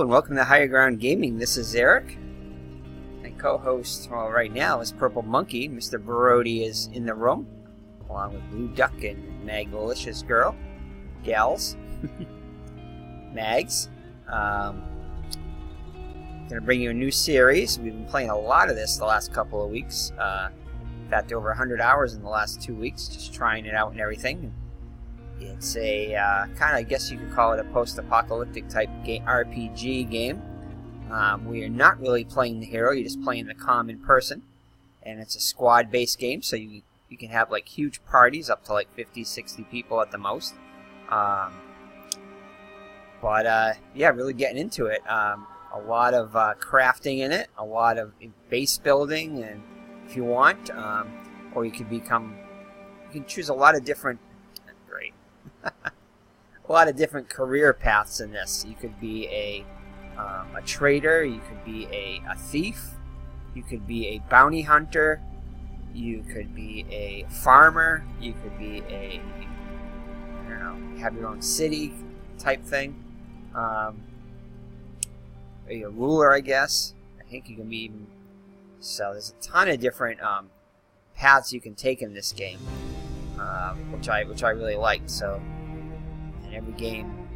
and welcome to Higher Ground Gaming. This is Eric. My co-host, well, right now is Purple Monkey. Mr. Brody is in the room, along with Blue Duck and Magalicious Girl. Gals. Mags. Going to bring you a new series. We've been playing a lot of this the last couple of weeks. In fact, over 100 hours in the last 2 weeks, just trying it out and everything. It's a kind of, I guess you could call it a post-apocalyptic type RPG game. We are not really playing the hero, you're just playing the common person. And it's a squad-based game, so you can have like huge parties, up to like 50, 60 people at the most. Yeah, really getting into it. A lot of crafting in it, a lot of base building, and if you want, or you can choose a lot of different, a lot of different career paths in this. You could be a trader, you could be a thief, you could be a bounty hunter, you could be a farmer, you could be a, I don't know, have your own city type thing. A ruler, I guess. I think you can be even, so there's a ton of different paths you can take in this game, which I really like. So, and every game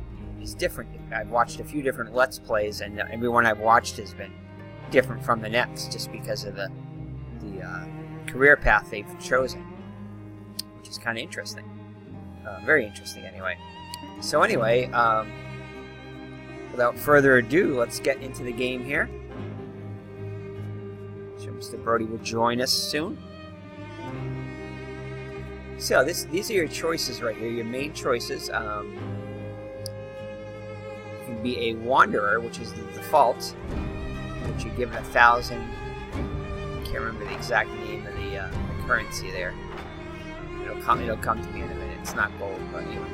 is different. I've watched a few different Let's Plays, and every one I've watched has been different from the next, just because of the career path they've chosen, which is kind of interesting. Very interesting, anyway. So anyway, without further ado, let's get into the game here. So Mr. Brody will join us soon. So these are your choices right here, your main choices. You can be a wanderer, which is the default, which you're given 1,000. I can't remember the exact name of the currency there. It'll come to me in a minute. It's not gold, but anyway.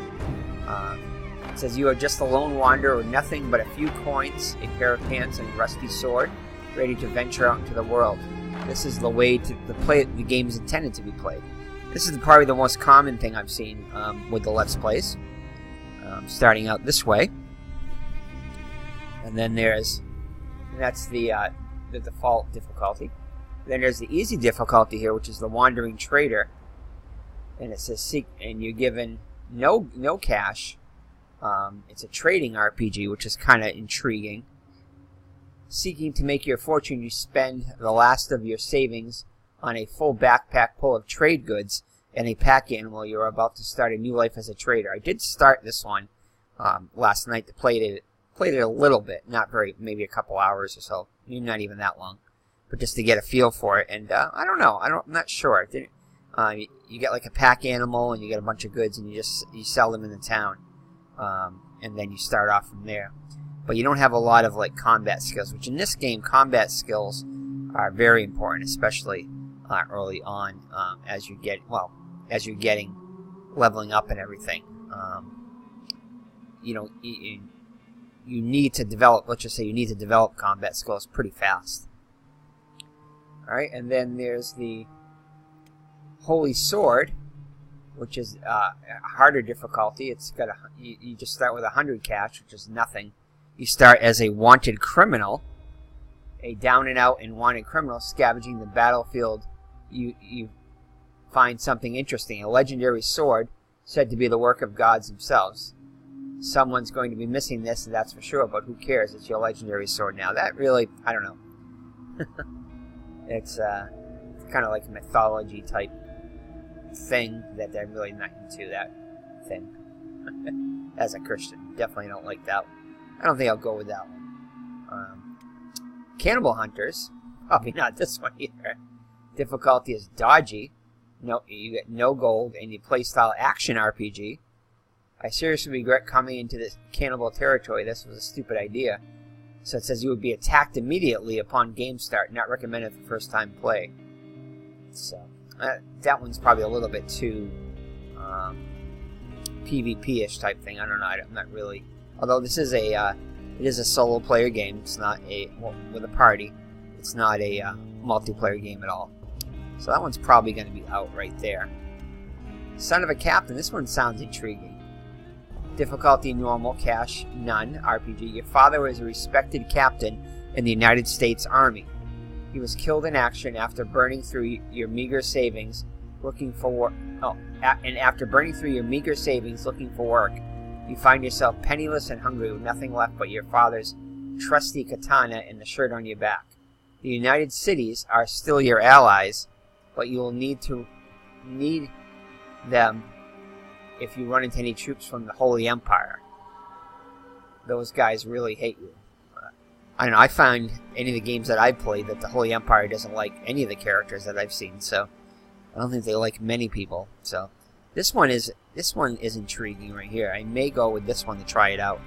It says you are just a lone wanderer with nothing but a few coins, a pair of pants, and a rusty sword, ready to venture out into the world. This is the way to play the game is intended to be played. This is probably the most common thing I've seen with the Let's Plays. Starting out this way. And then that's the default difficulty. Then there's the easy difficulty here, which is the Wandering Trader. And it says seek, and you're given no cash. It's a trading RPG, which is kind of intriguing. Seeking to make your fortune, you spend the last of your savings on a full backpack full of trade goods and a pack animal. You're about to start a new life as a trader. I did start this one last night. Played it a little bit, not very, maybe a couple hours or so, not even that long, but just to get a feel for it. And I don't know, I'm not sure. You get like a pack animal and you get a bunch of goods and you sell them in the town, and then you start off from there. But you don't have a lot of like combat skills, which in this game combat skills are very important, especially early on, as you're getting leveling up and everything. You need to develop. Let's just say you need to develop combat skills pretty fast. All right, and then there's the Holy Sword, which is a harder difficulty. It's got you just start with 100 cash, which is nothing. You start as a wanted criminal, a down and out and wanted criminal scavenging the battlefield. You find something interesting, a legendary sword said to be the work of gods themselves. Someone's going to be missing this, and that's for sure, but who cares? It's your legendary sword now. That really, I don't know. It's kind of like a mythology type thing that I'm really not into that thing. As a Christian, definitely don't like that one. I don't think I'll go with that one. Cannibal Hunters, probably not this one either. Difficulty is dodgy. No, you get no gold, and you play style action RPG. I seriously regret coming into this cannibal territory. This was a stupid idea. So it says you would be attacked immediately upon game start. Not recommended for first time play. So that one's probably a little bit too PvP-ish type thing. I don't know. I'm not really. Although this is it is a solo player game. It's not with a party. It's not a multiplayer game at all. So that one's probably going to be out right there. Son of a Captain. This one sounds intriguing. Difficulty normal, cash none, RPG. Your father was a respected captain in the United States Army. He was killed in action after burning through your meager savings looking for work. And after burning through your meager savings looking for work, you find yourself penniless and hungry with nothing left but your father's trusty katana and the shirt on your back. The United Cities are still your allies, but you will need them if you run into any troops from the Holy Empire. Those guys really hate you. I don't know, I find any of the games that I've played that the Holy Empire doesn't like any of the characters that I've seen, so I don't think they like many people. So this one is intriguing right here. I may go with this one to try it out.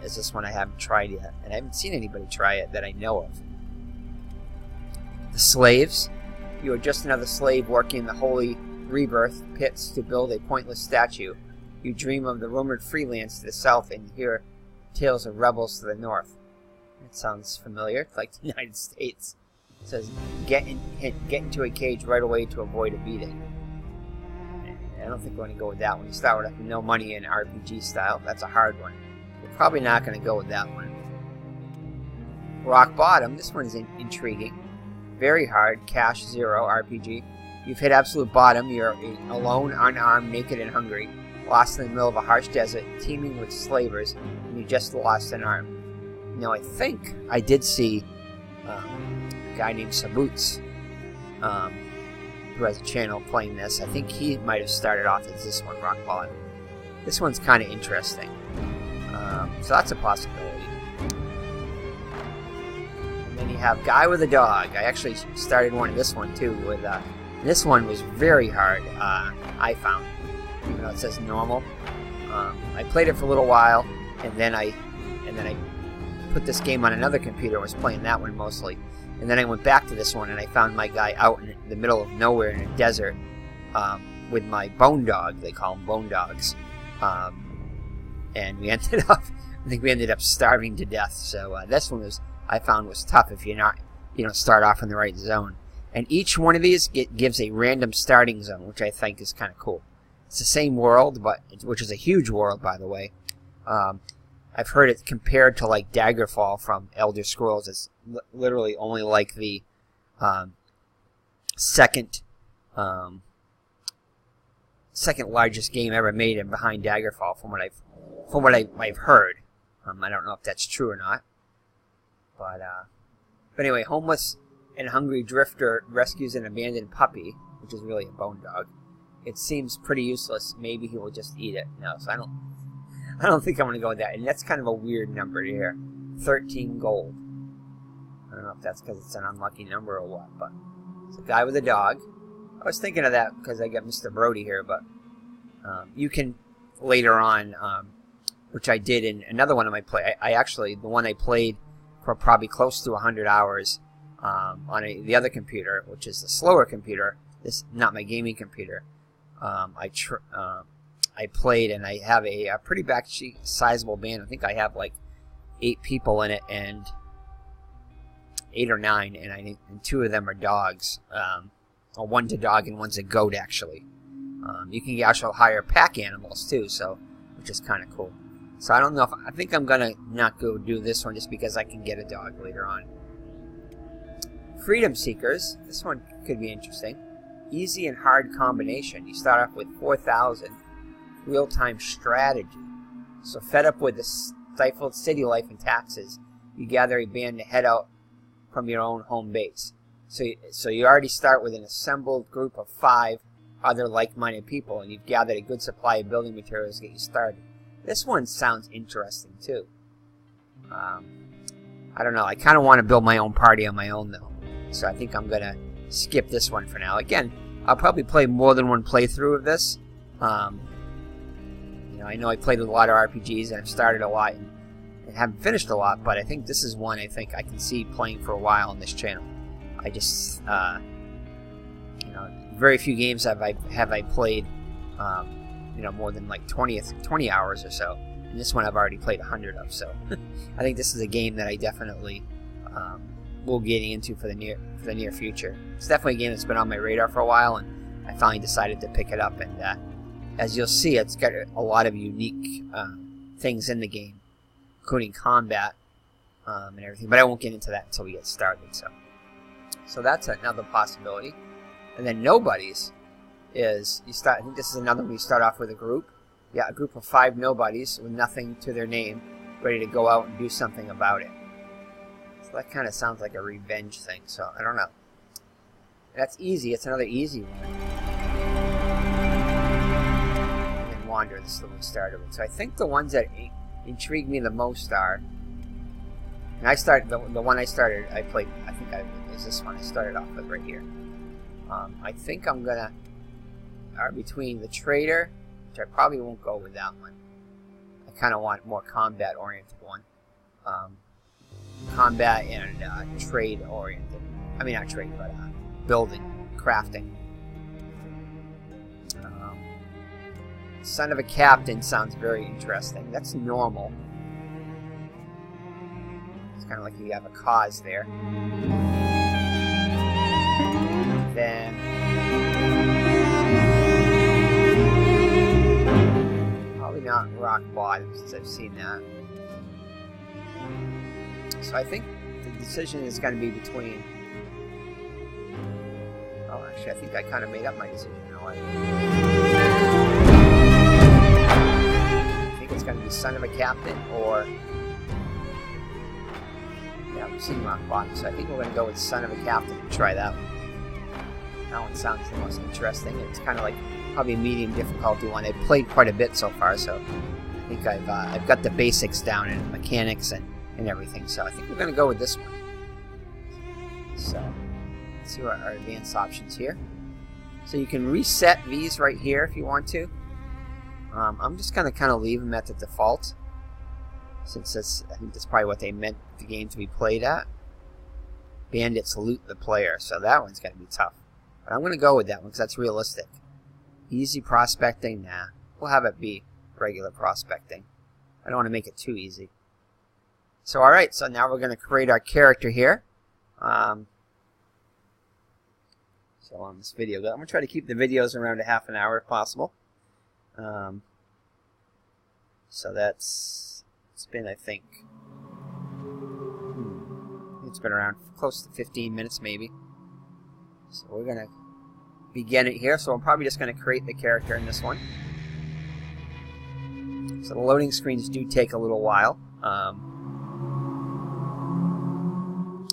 As this one I haven't tried yet, and I haven't seen anybody try it that I know of. The slaves. You are just another slave working in the Holy Rebirth pits to build a pointless statue. You dream of the rumored freelance to the south and hear tales of rebels to the north. That sounds familiar, like the United States. It says, get into a cage right away to avoid a beating. I don't think we're going to go with that one. You start with no money in RPG style. That's a hard one. We're probably not going to go with that one. Rock Bottom. This one is intriguing. Very hard. Cash 0 RPG. You've hit absolute bottom. You're alone, unarmed, naked, and hungry. Lost in the middle of a harsh desert, teeming with slavers, and you just lost an arm. Now, I think I did see a guy named Saboots, who has a channel playing this. I think he might have started off as this one, Rock Bottom. This one's kind of interesting. So that's a possibility. And then you have Guy with a Dog. I actually started one of this one too. With this one was very hard. I found, even though it says normal. I played it for a little while, and then I put this game on another computer. I was playing that one mostly, and then I went back to this one, and I found my guy out in the middle of nowhere in a desert with my bone dog. They call them bone dogs. And we ended up, I think we ended up starving to death. So this one I found was tough if you don't start off in the right zone. And each one of these gives a random starting zone, which I think is kind of cool. It's the same world, which is a huge world, by the way. I've heard it compared to like Daggerfall from Elder Scrolls. It's literally only like the second largest game ever made, and behind Daggerfall, from what I've heard. I don't know if that's true or not. But anyway, homeless and hungry drifter rescues an abandoned puppy, which is really a bone dog. It seems pretty useless. Maybe he will just eat it. No, so I don't think I'm going to go with that. And that's kind of a weird number here. 13 gold. I don't know if that's because it's an unlucky number or what, but it's a guy with a dog. I was thinking of that because I got Mr. Brody here, but you can later on, which I did in another one of my play. I actually, the one I played for probably close to 100 hours on the other computer, which is the slower computer. This not my gaming computer. I played, and I have a pretty sizable band. I think I have like 8 people in it, and 8 or 9, and 2 of them are dogs. Or one's a dog and one's a goat, actually. You can also hire pack animals too, so which is kind of cool. So I don't know I think I'm gonna not go do this one just because I can get a dog later on. Freedom Seekers. This one could be interesting. Easy and hard combination. You start off with 4,000 real-time strategy. So fed up with the stifled city life and taxes, you gather a band to head out from your own home base. So you already start with an assembled group of 5 other like-minded people, and you've gathered a good supply of building materials to get you started. This one sounds interesting too. I don't know. I kind of want to build my own party on my own though, so I think I'm gonna skip this one for now. Again, I'll probably play more than one playthrough of this. I know I played with a lot of RPGs and I've started a lot and haven't finished a lot, but I think this is one I think I can see playing for a while on this channel. I just, very few games have I played, more than like 20 hours or so. And this one I've already played 100 of, so I think this is a game that I definitely will get into for the near future. It's definitely a game that's been on my radar for a while, and I finally decided to pick it up and as you'll see, it's got a lot of unique things in the game, including combat and everything. But I won't get into that until we get started. So that's another possibility. And then nobodies is you start. I think this is another one. You start off with a group. Yeah, a group of 5 nobodies with nothing to their name, ready to go out and do something about it. So that kind of sounds like a revenge thing. So I don't know. That's easy. It's another easy one. And Wander. This is the one we started with. So I think the ones that intrigue me the most are. And I started the one I started. I played. I think it was this one I started off with right here. I think I'm gonna are between the trader, which I probably won't go with that one. I kind of want a more combat oriented one. Combat and trade oriented. I mean not trade, but building, crafting. Son of a captain sounds very interesting. That's normal. It's kind of like you have a cause there. Then probably not rock bottom since I've seen that. So I think the decision is going to be between. Oh, actually, I think I kind of made up my decision. You know what? I think it's going to be Son of a Captain or. Yeah, we've seen rock bottom, so I think we're going to go with Son of a Captain and try that one. That one sounds the most interesting. It's kind of like probably a medium difficulty one. I've played quite a bit so far, so I think I've got the basics down and mechanics and everything. So I think we're going to go with this one. So let's see what our advanced options here. So you can reset these right here if you want to. I'm just going to kind of leave them at the default, since I think that's probably what they meant the game to be played at. Bandits loot the player, so that one's going to be tough. But I'm going to go with that one because that's realistic. Easy prospecting? Nah. We'll have it be regular prospecting. I don't want to make it too easy. So alright, so now we're going to create our character here. So on this video, I'm going to try to keep the videos around a half an hour if possible. So it's been, I think, it's been around close to 15 minutes maybe. So we're going to begin it here. So I'm probably just going to create the character in this one. So the loading screens do take a little while.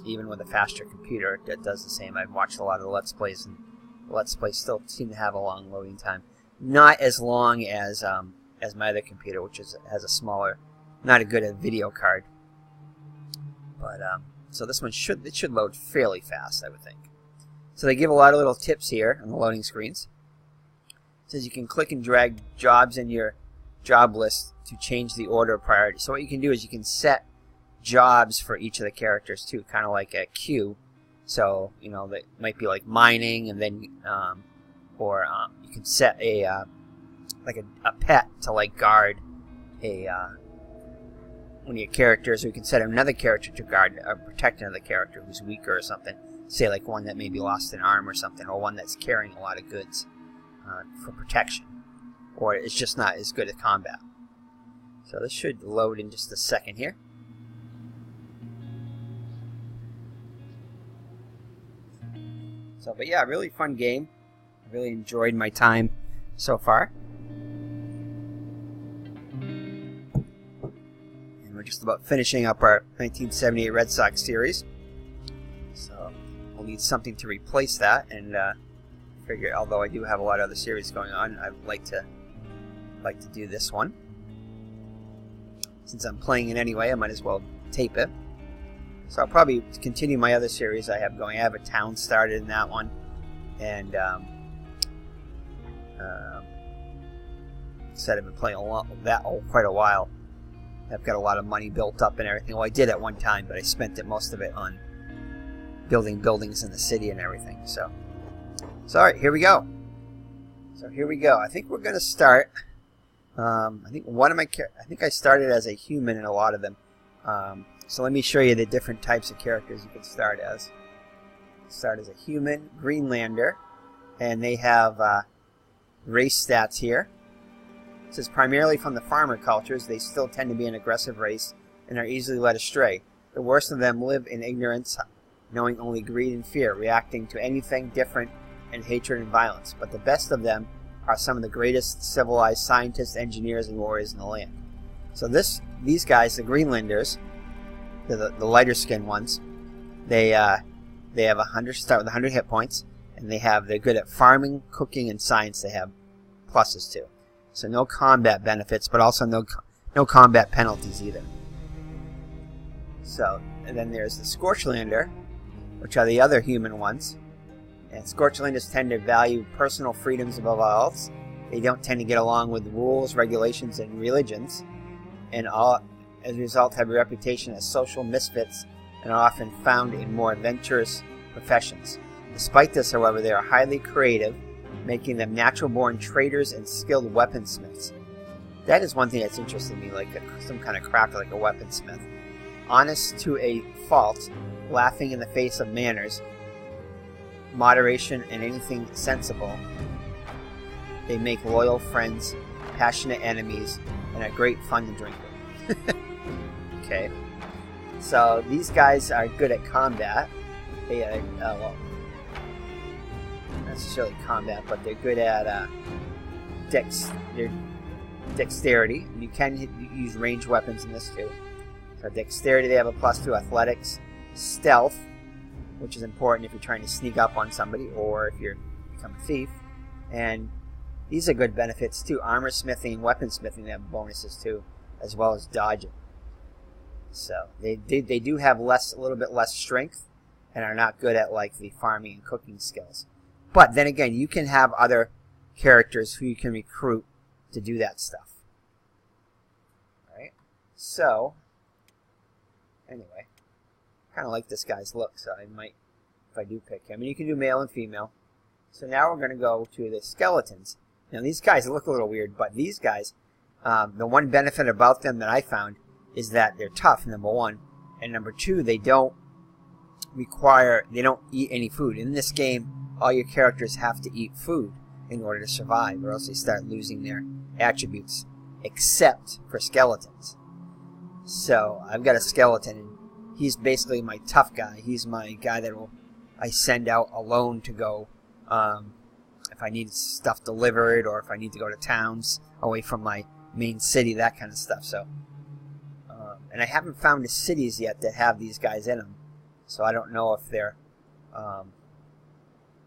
Even with a faster computer, it does the same. I've watched a lot of the Let's Plays, and the Let's Plays still seem to have a long loading time. Not as long as my other computer, which has a smaller, not a good video card. But so this one should load fairly fast, I would think. So they give a lot of little tips here on the loading screens. It says you can click and drag jobs in your job list to change the order of priority. So what you can do is you can set jobs for each of the characters too, kind of like a queue. So you know that might be like mining, and then you can set a like a pet to like guard one of your characters, or you can set another character to guard or protect another character who's weaker or something. Say like one that maybe lost an arm or something, or one that's carrying a lot of goods for protection, or it's just not as good at combat. So this should load in just a second here. So, but yeah, really fun game. I really enjoyed my time so far. And we're just about finishing up our 1978 Red Sox series. So we'll need something to replace that, and figure, although I do have a lot of other series going on, I'd like to do this one. Since I'm playing it anyway, I might as well tape it. So I'll probably continue my other series I have going. I have a town started in that one, and said I've been playing quite a while. I've got a lot of money built up and everything. Well, I did at one time, but I spent most of it on building buildings in the city and everything. So all right, here we go. So here we go. I think we're gonna start. I think I started as a human in a lot of them. So let me show you the different types of characters you can start as. Start as a human, Greenlander, and they have race stats here. It says primarily from the farmer cultures, they still tend to be an aggressive race and are easily led astray. The worst of them live in ignorance, knowing only greed and fear, reacting to anything different and hatred and violence. But the best of them are some of the greatest civilized scientists, engineers, and warriors in the land. So these guys, the Greenlanders, the lighter skinned ones, they have start with 100 hit points, and they're good at farming, cooking, and science. They have pluses too. So no combat benefits, but also no combat penalties either. So, and then there's the Scorchlander, which are the other human ones. And Scorchlanders tend to value personal freedoms above all else. They don't tend to get along with rules, regulations, and religions, and all, as a result, have a reputation as social misfits and are often found in more adventurous professions. Despite this, however, they are highly creative, making them natural-born traders and skilled weaponsmiths. That is one thing that's interested me, like some kind of craft, like a weaponsmith. Honest to a fault, laughing in the face of manners, moderation, and anything sensible. They make loyal friends, passionate enemies, and are great fun to drink with. Okay. So these guys are good at combat. They are, well, not necessarily combat, but they're good at dexterity. You can use ranged weapons in this too. So dexterity, they have a +2. Athletics, stealth, which is important if you're trying to sneak up on somebody or if you're become a thief. And these are good benefits too. Armor smithing and weapon smithing, they have bonuses too, as well as dodging. So they do have a little bit less strength and are not good at like the farming and cooking skills. But then again, you can have other characters who you can recruit to do that stuff. Alright? So, anyway, kind of like this guy's look, so I might, if I do pick him. And you can do male and female. So now we're going to go to the skeletons. Now these guys look a little weird, but these guys, the one benefit about them that I found is that they're tough, number one. And number two, they don't eat any food. In this game, all your characters have to eat food in order to survive, or else they start losing their attributes, except for skeletons. So I've got a skeleton, and he's basically my tough guy. He's my guy that I send out alone to go if I need stuff delivered, or if I need to go to towns away from my main city, that kind of stuff. So, and I haven't found the cities yet that have these guys in them, so I don't know if they're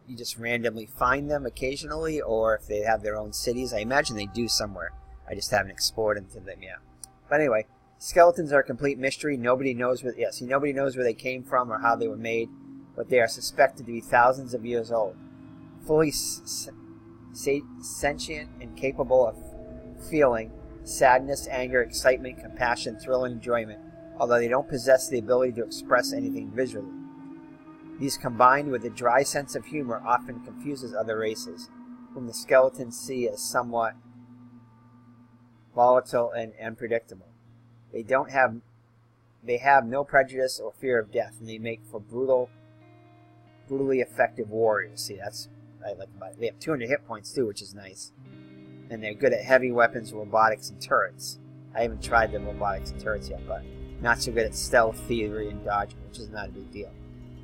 you just randomly find them occasionally, or if they have their own cities. I imagine they do somewhere. I just haven't explored into them yet. But anyway, skeletons are a complete mystery. Nobody knows where they came from or how they were made, but they are suspected to be thousands of years old, fully sentient and capable of feeling sadness, anger, excitement, compassion, thrill, and enjoyment, although they don't possess the ability to express anything visually. These, combined with a dry sense of humor, often confuses other races, whom the skeletons see as somewhat volatile and unpredictable. They have no prejudice or fear of death, and they make for brutally effective warriors. See, that's what I like about it. They have 200 hit points too, which is nice. And they're good at heavy weapons, robotics, and turrets. I haven't tried the robotics and turrets yet, but not so good at stealth, thievery, and dodging, which is not a big deal.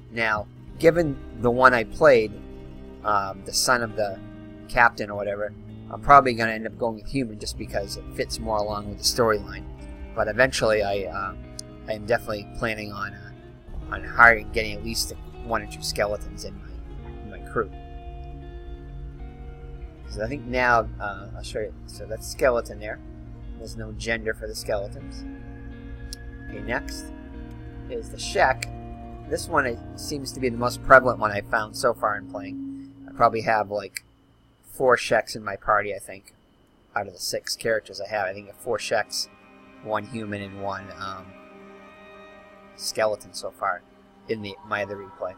Now, given the one I played, the son of the captain or whatever, I'm probably going to end up going with human just because it fits more along with the storyline. But eventually, I am definitely planning on getting at least 1 or 2 skeletons in my crew. So I think now I'll show you. So that's skeleton there. There's no gender for the skeletons. Okay, next is the Shek. This one seems to be the most prevalent one I've found so far in playing. I probably have like 4 Sheks in my party, I think. Out of the 6 characters I have, I think I have 4 Sheks, 1 human, and 1 skeleton so far in my other replay.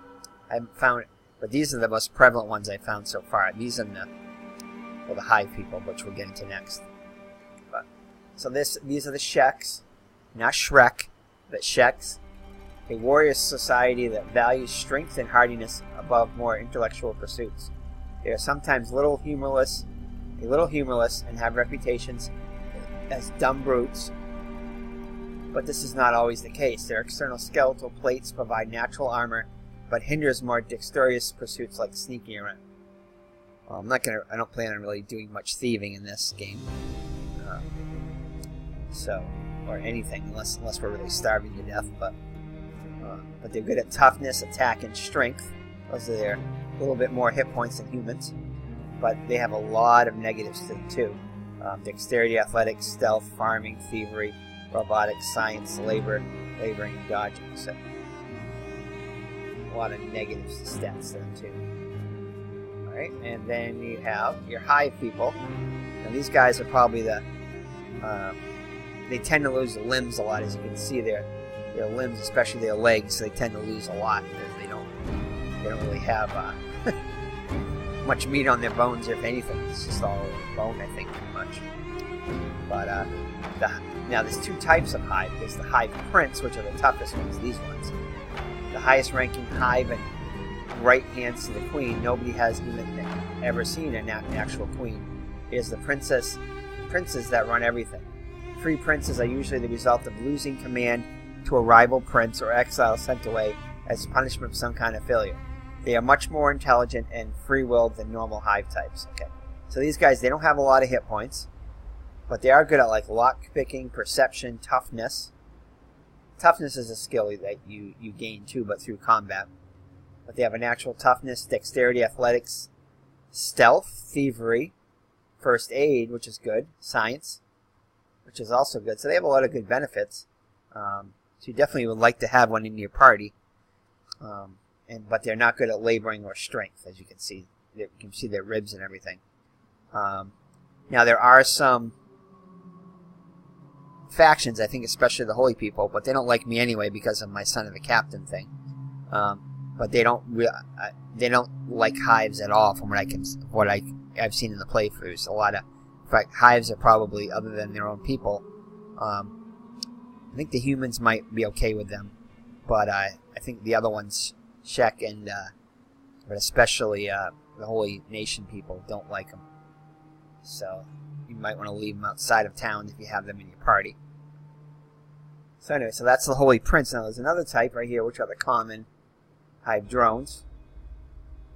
I haven't found it, but these are the most prevalent ones I've found so far. These are the hive people, which we'll get into next. But, so these are the Sheks, not Shrek, but Sheks. A warrior society that values strength and hardiness above more intellectual pursuits. They are sometimes a little humorless a little humorless, and have reputations as dumb brutes. But this is not always the case. Their external skeletal plates provide natural armor, but hinders more dexterous pursuits like sneaking around. Well, I don't plan on really doing much thieving in this game. Or anything, unless we're really starving to death, but they're good at toughness, attack, and strength. Those are their little bit more hit points than humans, but they have a lot of negatives to them too. Dexterity, athletics, stealth, farming, thievery, robotics, science, laboring, and dodging. So a lot of negatives to stats to them too. Alright, and then you have your hive people. And these guys are probably they tend to lose limbs a lot, as you can see their limbs, especially their legs, they tend to lose a lot because they don't really have much meat on their bones, if anything. It's just all bone, I think, pretty much. But now there's two types of hive. There's the hive prince, which are the toughest ones, these ones. The highest ranking hive and right hands to the queen. Nobody has even ever seen an actual queen. It is the princes that run everything. Free princes are usually the result of losing command to a rival prince or exile sent away as punishment for some kind of failure. They are much more intelligent and free-willed than normal hive types. Okay, so these guys, they don't have a lot of hit points, but they are good at like lock-picking, perception, toughness. Toughness is a skill that you gain too, but through combat. But they have a natural toughness, dexterity, athletics, stealth, thievery, first aid, which is good, science, which is also good. So they have a lot of good benefits. So you definitely would like to have one in your party. But they're not good at laboring or strength, as you can see. You can see their ribs and everything. Now there are some factions, I think, especially the Holy People, but they don't like me anyway because of my son of a captain thing. But they don't like hives at all, from what I've seen in the playthroughs. In fact, hives are probably, other than their own people, I think the humans might be okay with them, but I think the other ones, Shek and but especially the Holy Nation people, don't like them. So you might want to leave them outside of town if you have them in your party. So anyway, so that's the Holy Prince. Now there's another type right here, which are the common hive drones.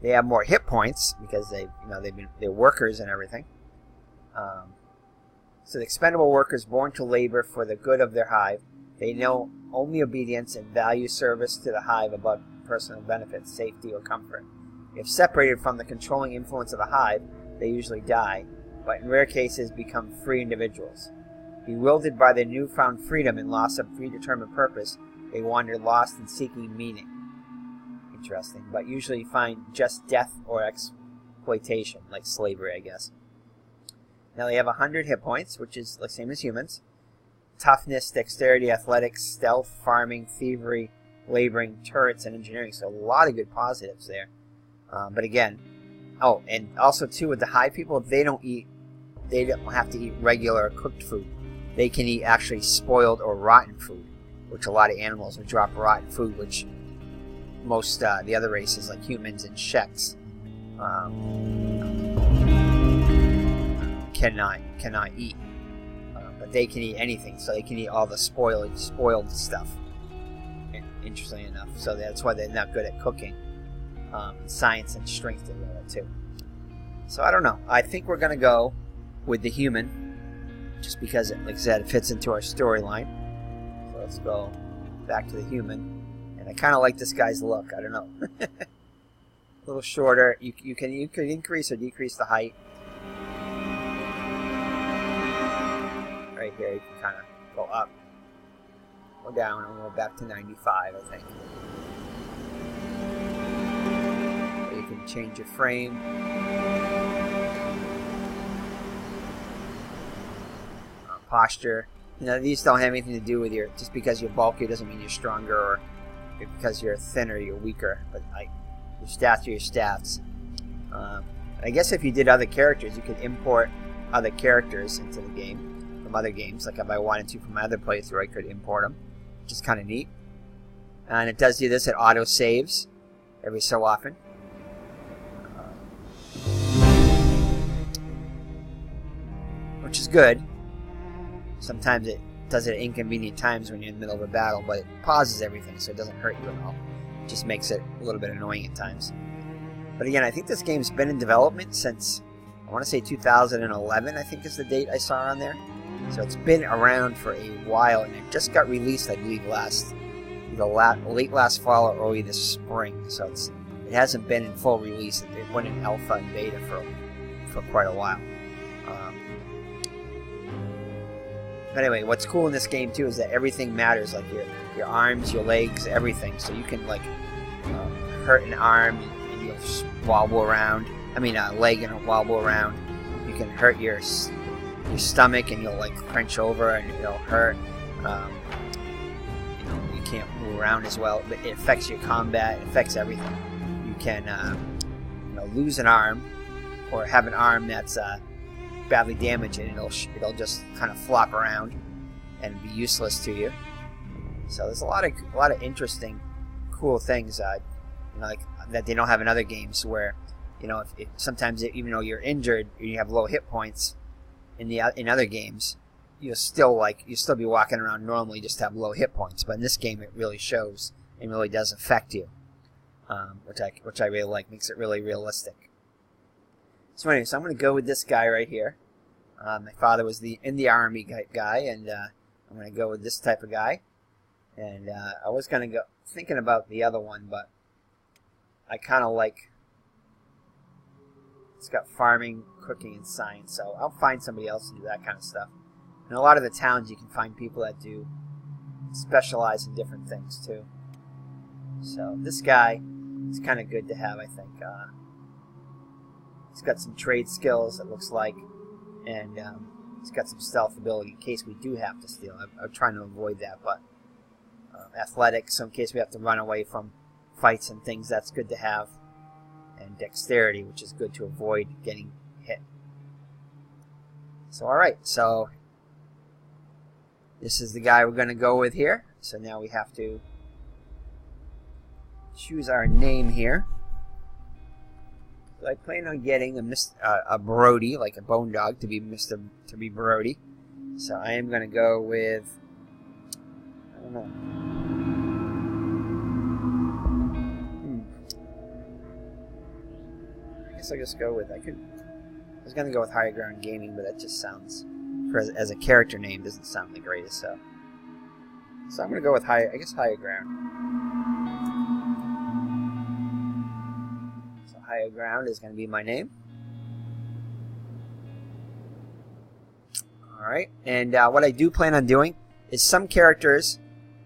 They have more hit points because they're workers and everything. So the expendable workers born to labor for the good of their hive. They know only obedience and value service to the hive above personal benefits, safety, or comfort. If separated from the controlling influence of the hive, they usually die, but in rare cases become free individuals. Bewildered by their newfound freedom and loss of predetermined purpose, they wander lost in seeking meaning. Interesting, but usually find just death or exploitation, like slavery, I guess. Now they have 100 hit points, which is the same as humans. Toughness, dexterity, athletics, stealth, farming, thievery, laboring, turrets, and engineering. So a lot of good positives there. But again, and also too with the hive people, they don't have to eat regular cooked food. They can eat actually spoiled or rotten food, which a lot of animals would drop rotten food, which most the other races like humans and Sheks cannot eat. But they can eat anything, so they can eat all the spoiled stuff. Interestingly enough, so that's why they're not good at cooking. Science and strength are well too. So I don't know. I think we're gonna go with the human, just because, like I said, it fits into our storyline. So let's go back to the human, and I kind of like this guy's look. I don't know, a little shorter. You could increase or decrease the height. Right here, you can kind of go up or down, and we'll go back to 95, I think. So you can change your frame. Posture. These don't have anything to do with just because you're bulky doesn't mean you're stronger, or because you're thinner you're weaker. But your stats are your stats. I guess if you did other characters, you could import other characters into the game from other games. Like if I wanted to from my other playthrough, I could import them, which is kind of neat. And it does do this. It auto saves every so often. good. Sometimes it does it at inconvenient times when you're in the middle of a battle, but it pauses everything so it doesn't hurt you at all. It just makes it a little bit annoying at times. But again, I think this game's been in development since, I want to say 2011, I think is the date I saw on there. So it's been around for a while, and it just got released, I believe, late last fall or early this spring. So it hasn't been in full release. It went in alpha and beta for quite a while. But anyway, what's cool in this game too is that everything matters, like your arms, your legs, everything. So you can like hurt an arm and you'll wobble around. I mean, a leg and it'll wobble around. You can hurt your stomach and you'll like crunch over and it'll hurt. You can't move around as well, but it affects your combat. It affects everything. You can lose an arm or have an arm that's badly damaged, and it'll just kind of flop around and be useless to you. So there's a lot of interesting, cool things like that they don't have in other games. Where if sometimes even though you're injured and you have low hit points in other games, you'll still be walking around normally, just have low hit points. But in this game, it really shows and really does affect you, which I really like. Makes it really realistic. So anyway, I'm going to go with this guy right here. My father was in the army guy, and I'm going to go with this type of guy. And I was going to go thinking about the other one, but I kind of like, it's got farming, cooking, and science, so I'll find somebody else to do that kind of stuff. In a lot of the towns, you can find people that do specialize in different things too. So this guy is kind of good to have, I think. He's got some trade skills, it looks like, and he's got some stealth ability in case we do have to steal. I'm trying to avoid that, but athletics, so in case we have to run away from fights and things, that's good to have. And dexterity, which is good to avoid getting hit. So alright, so this is the guy we're going to go with here. So now we have to choose our name here. So I plan on getting a Brody, like a bone dog, to be Brody. So I am going to go with, I don't know. I guess I'll just go with, I was going to go with Higher Ground Gaming, but that just sounds, as a character name, doesn't sound the greatest. So I'm going to go with Higher Ground. Higher Ground is going to be my name. Alright, and what I do plan on doing is some characters,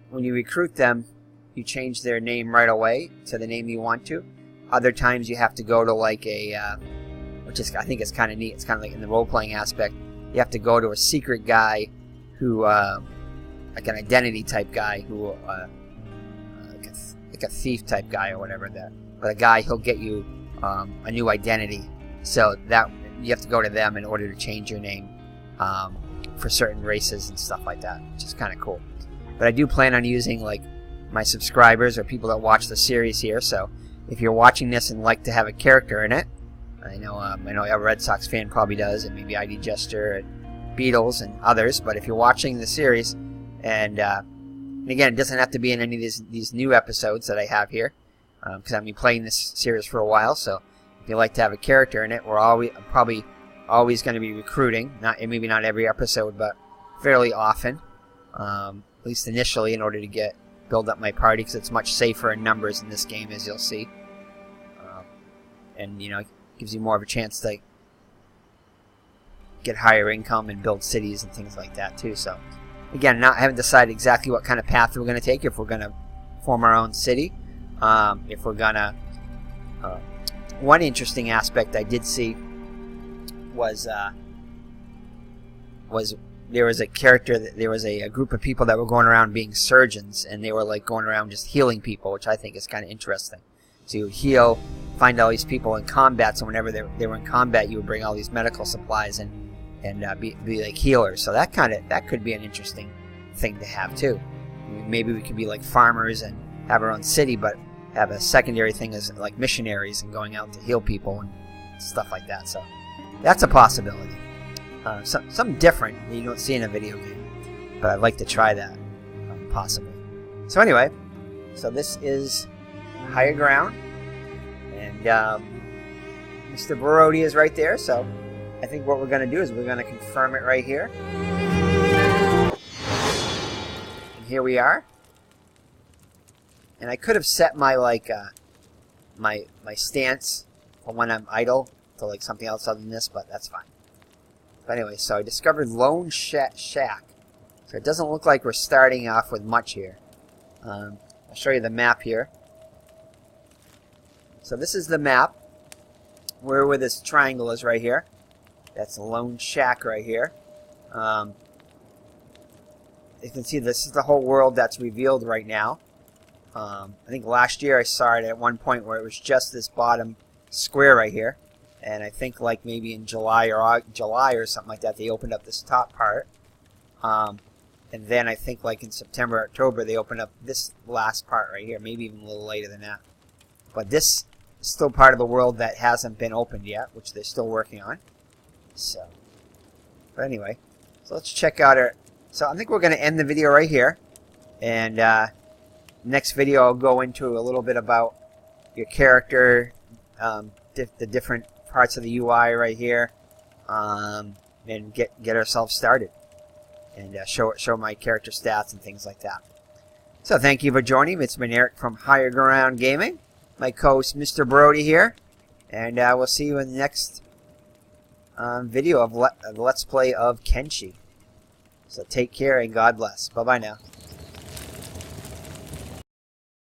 when you recruit them, you change their name right away to the name you want to. Other times you have to go to like which is, I think is kind of neat, it's kind of like in the role-playing aspect, you have to go to a secret guy who, like an identity type guy, who, like a thief type guy or whatever, but a guy, he'll get you a new identity, so that you have to go to them in order to change your name for certain races and stuff like that, which is kind of cool. But I do plan on using like my subscribers or people that watch the series here. So if you're watching this and like to have a character in it, I know a Red Sox fan probably does, and maybe ID Jester, and Beatles, and others. But if you're watching the series, and again, it doesn't have to be in any of these new episodes that I have here. Because I've been playing this series for a while, so if you like to have a character in it, I'm probably always going to be recruiting. Maybe not every episode, but fairly often, at least initially, in order to build up my party, because it's much safer in numbers in this game, as you'll see, and it gives you more of a chance to get higher income and build cities and things like that too. So again, I haven't decided exactly what kind of path we're going to take. If we're going to form our own city. If we're gonna, one interesting aspect I did see was there was a character, there was a group of people that were going around being surgeons, and they were like going around just healing people, which I think is kind of interesting. So you would heal, find all these people in combat, so whenever they were in combat, you would bring all these medical supplies and be like healers. So that could be an interesting thing to have too. Maybe we could be like farmers and have our own city, but have a secondary thing as like missionaries and going out to heal people and stuff like that. So that's a possibility. something different that you don't see in a video game. But I'd like to try that, possibly. So anyway, so this is Higher Ground, and Mr. Brody is right there. So I think what we're going to do is we're going to confirm it right here. And here we are. And I could have set my my stance for when I'm idle to like something else other than this, but that's fine. But anyway, so I discovered Lone Shack. So it doesn't look like we're starting off with much here. I'll show you the map here. So this is the map where this triangle is right here. That's Lone Shack right here. You can see this is the whole world that's revealed right now. I think last year I saw it at one point where it was just this bottom square right here. And I think like maybe in July or something like that, they opened up this top part. And then I think like in September, October, they opened up this last part right here, maybe even a little later than that. But this is still part of the world that hasn't been opened yet, which they're still working on. So, but anyway, so let's check out our... So I think we're going to end the video right here. And next video I'll go into a little bit about your character, the different parts of the UI right here, and get ourselves started. And show my character stats and things like that. So thank you for joining me. It's been Eric from Higher Ground Gaming. My co-host, Mr. Brody here. And we'll see you in the next video of Let's Play of Kenshi. So take care and God bless. Bye-bye now.